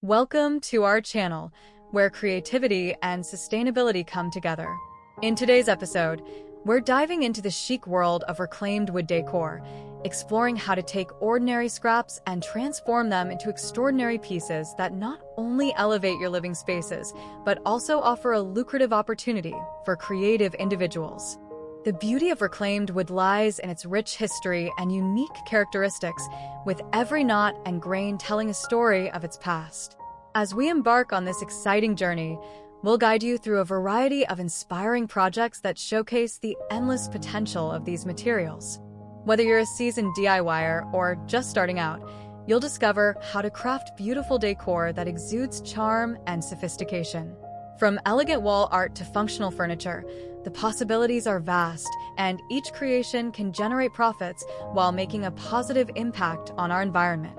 Welcome to our channel, where creativity and sustainability come together. In today's episode, we're diving into the chic world of reclaimed wood decor, exploring how to take ordinary scraps and transform them into extraordinary pieces that not only elevate your living spaces, but also offer a lucrative opportunity for creative individuals. The beauty of reclaimed wood lies in its rich history and unique characteristics, with every knot and grain telling a story of its past. As we embark on this exciting journey, we'll guide you through a variety of inspiring projects that showcase the endless potential of these materials. Whether you're a seasoned DIYer or just starting out, you'll discover how to craft beautiful decor that exudes charm and sophistication. From elegant wall art to functional furniture, the possibilities are vast, and each creation can generate profits while making a positive impact on our environment.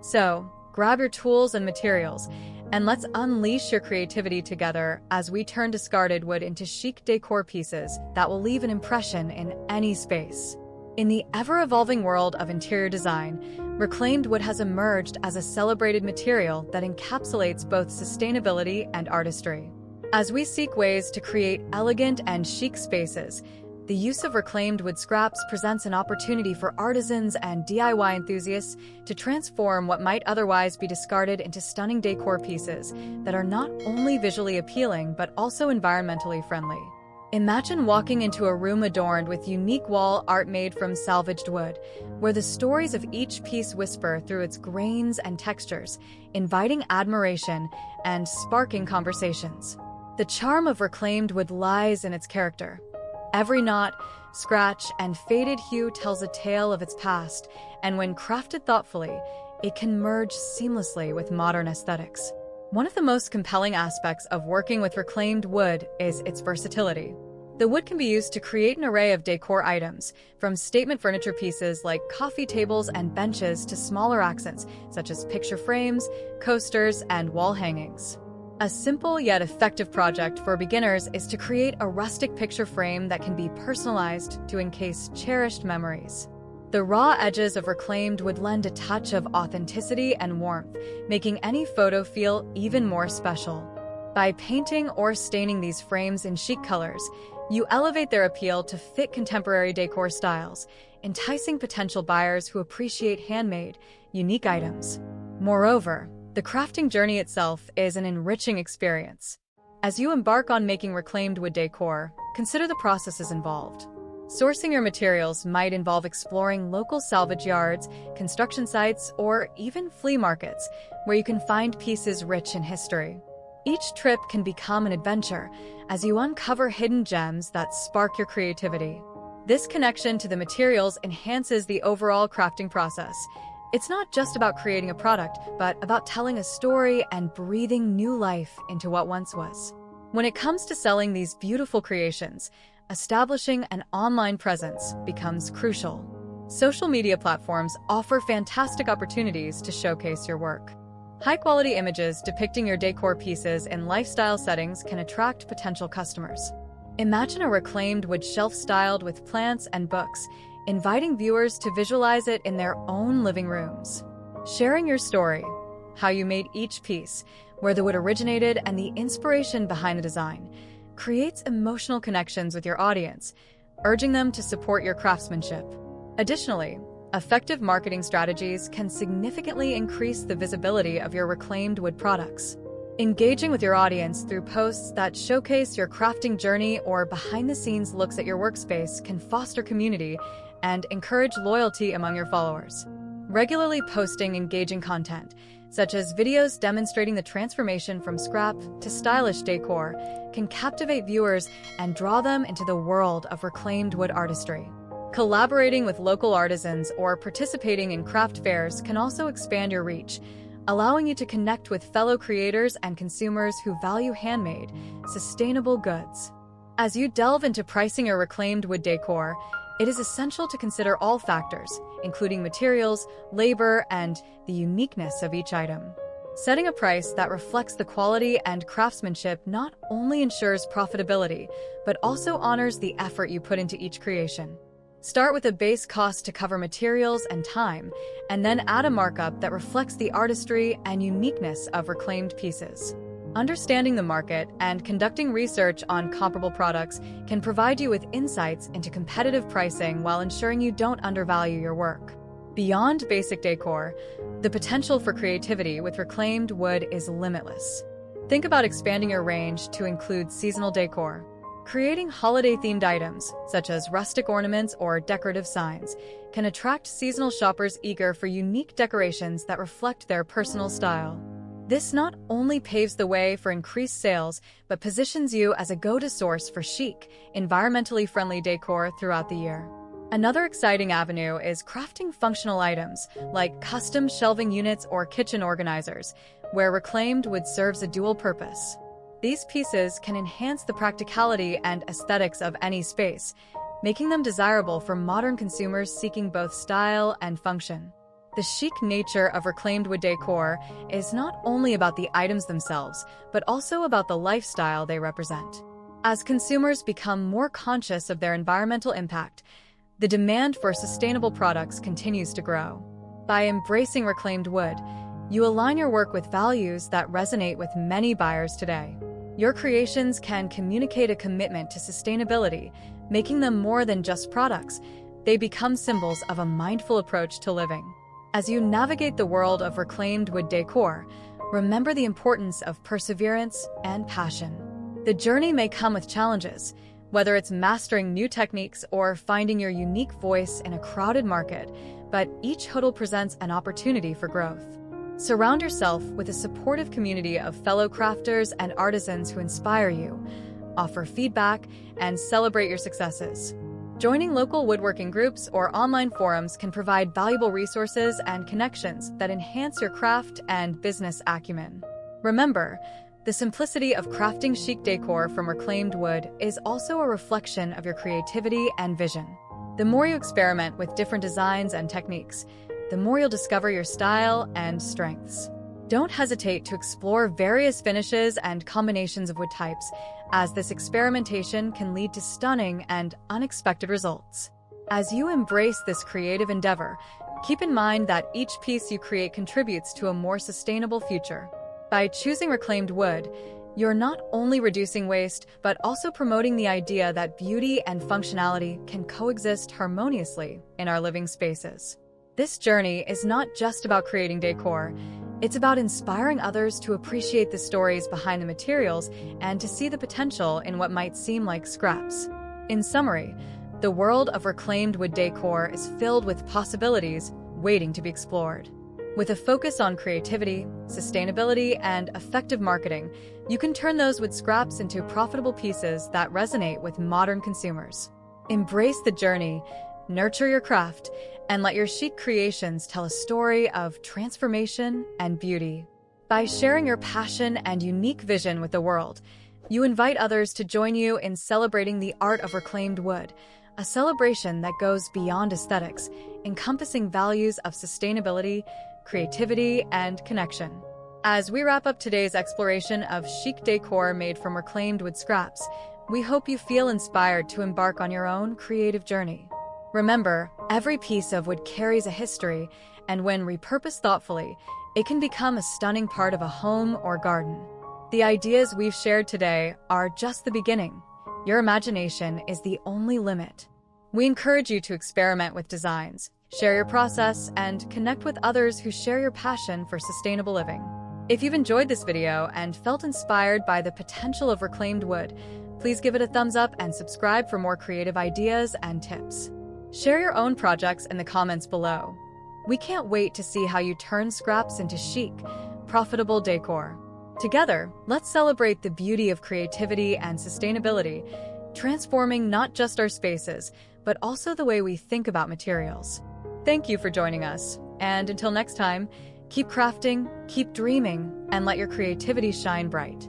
So, grab your tools and materials, and let's unleash your creativity together as we turn discarded wood into chic decor pieces that will leave an impression in any space. In the ever-evolving world of interior design, reclaimed wood has emerged as a celebrated material that encapsulates both sustainability and artistry. As we seek ways to create elegant and chic spaces, the use of reclaimed wood scraps presents an opportunity for artisans and DIY enthusiasts to transform what might otherwise be discarded into stunning decor pieces that are not only visually appealing but also environmentally friendly. Imagine walking into a room adorned with unique wall art made from salvaged wood, where the stories of each piece whisper through its grains and textures, inviting admiration and sparking conversations. The charm of reclaimed wood lies in its character. Every knot, scratch, and faded hue tells a tale of its past, and when crafted thoughtfully, it can merge seamlessly with modern aesthetics. One of the most compelling aspects of working with reclaimed wood is its versatility. The wood can be used to create an array of decor items, from statement furniture pieces like coffee tables and benches to smaller accents, such as picture frames, coasters, and wall hangings. A simple yet effective project for beginners is to create a rustic picture frame that can be personalized to encase cherished memories. The raw edges of reclaimed would lend a touch of authenticity and warmth, making any photo feel even more special. By painting or staining these frames in chic colors, you elevate their appeal to fit contemporary decor styles, enticing potential buyers who appreciate handmade, unique items. Moreover, the crafting journey itself is an enriching experience. As you embark on making reclaimed wood decor, consider the processes involved. Sourcing your materials might involve exploring local salvage yards, construction sites, or even flea markets, where you can find pieces rich in history. Each trip can become an adventure as you uncover hidden gems that spark your creativity. This connection to the materials enhances the overall crafting process. It's not just about creating a product, but about telling a story and breathing new life into what once was. When it comes to selling these beautiful creations, establishing an online presence becomes crucial. Social media platforms offer fantastic opportunities to showcase your work. High-quality images depicting your decor pieces in lifestyle settings can attract potential customers. Imagine a reclaimed wood shelf styled with plants and books, inviting viewers to visualize it in their own living rooms. Sharing your story, how you made each piece, where the wood originated, and the inspiration behind the design, creates emotional connections with your audience, urging them to support your craftsmanship. Additionally, effective marketing strategies can significantly increase the visibility of your reclaimed wood products. Engaging with your audience through posts that showcase your crafting journey or behind-the-scenes looks at your workspace can foster community and encourage loyalty among your followers. Regularly posting engaging content, such as videos demonstrating the transformation from scrap to stylish decor, can captivate viewers and draw them into the world of reclaimed wood artistry. Collaborating with local artisans or participating in craft fairs can also expand your reach, allowing you to connect with fellow creators and consumers who value handmade, sustainable goods. As you delve into pricing your reclaimed wood decor, it is essential to consider all factors, including materials, labor, and the uniqueness of each item. Setting a price that reflects the quality and craftsmanship not only ensures profitability, but also honors the effort you put into each creation. Start with a base cost to cover materials and time, and then add a markup that reflects the artistry and uniqueness of reclaimed pieces. Understanding the market and conducting research on comparable products can provide you with insights into competitive pricing while ensuring you don't undervalue your work. Beyond basic decor, the potential for creativity with reclaimed wood is limitless. Think about expanding your range to include seasonal decor. Creating holiday-themed items, such as rustic ornaments or decorative signs, can attract seasonal shoppers eager for unique decorations that reflect their personal style. This not only paves the way for increased sales, but positions you as a go-to source for chic, environmentally friendly decor throughout the year. Another exciting avenue is crafting functional items, like custom shelving units or kitchen organizers, where reclaimed wood serves a dual purpose. These pieces can enhance the practicality and aesthetics of any space, making them desirable for modern consumers seeking both style and function. The chic nature of reclaimed wood decor is not only about the items themselves, but also about the lifestyle they represent. As consumers become more conscious of their environmental impact, the demand for sustainable products continues to grow. By embracing reclaimed wood, you align your work with values that resonate with many buyers today. Your creations can communicate a commitment to sustainability, making them more than just products. They become symbols of a mindful approach to living. As you navigate the world of reclaimed wood decor, remember the importance of perseverance and passion. The journey may come with challenges, whether it's mastering new techniques or finding your unique voice in a crowded market, but each hurdle presents an opportunity for growth. Surround yourself with a supportive community of fellow crafters and artisans who inspire you, offer feedback, and celebrate your successes. Joining local woodworking groups or online forums can provide valuable resources and connections that enhance your craft and business acumen. Remember, the simplicity of crafting chic decor from reclaimed wood is also a reflection of your creativity and vision. The more you experiment with different designs and techniques, the more you'll discover your style and strengths. Don't hesitate to explore various finishes and combinations of wood types, as this experimentation can lead to stunning and unexpected results. As you embrace this creative endeavor, keep in mind that each piece you create contributes to a more sustainable future. By choosing reclaimed wood, you're not only reducing waste, but also promoting the idea that beauty and functionality can coexist harmoniously in our living spaces. This journey is not just about creating decor. It's about inspiring others to appreciate the stories behind the materials and to see the potential in what might seem like scraps. In summary, the world of reclaimed wood decor is filled with possibilities waiting to be explored. With a focus on creativity, sustainability, and effective marketing, you can turn those wood scraps into profitable pieces that resonate with modern consumers. Embrace the journey, nurture your craft, and let your chic creations tell a story of transformation and beauty. By sharing your passion and unique vision with the world, you invite others to join you in celebrating the art of reclaimed wood, a celebration that goes beyond aesthetics, encompassing values of sustainability, creativity, and connection. As we wrap up today's exploration of chic decor made from reclaimed wood scraps, we hope you feel inspired to embark on your own creative journey. Remember, every piece of wood carries a history, and when repurposed thoughtfully, it can become a stunning part of a home or garden. The ideas we've shared today are just the beginning. Your imagination is the only limit. We encourage you to experiment with designs, share your process, and connect with others who share your passion for sustainable living. If you've enjoyed this video and felt inspired by the potential of reclaimed wood, please give it a thumbs up and subscribe for more creative ideas and tips. Share your own projects in the comments below. We can't wait to see how you turn scraps into chic, profitable decor. Together, let's celebrate the beauty of creativity and sustainability, transforming not just our spaces, but also the way we think about materials. Thank you for joining us, and until next time, keep crafting, keep dreaming, and let your creativity shine bright.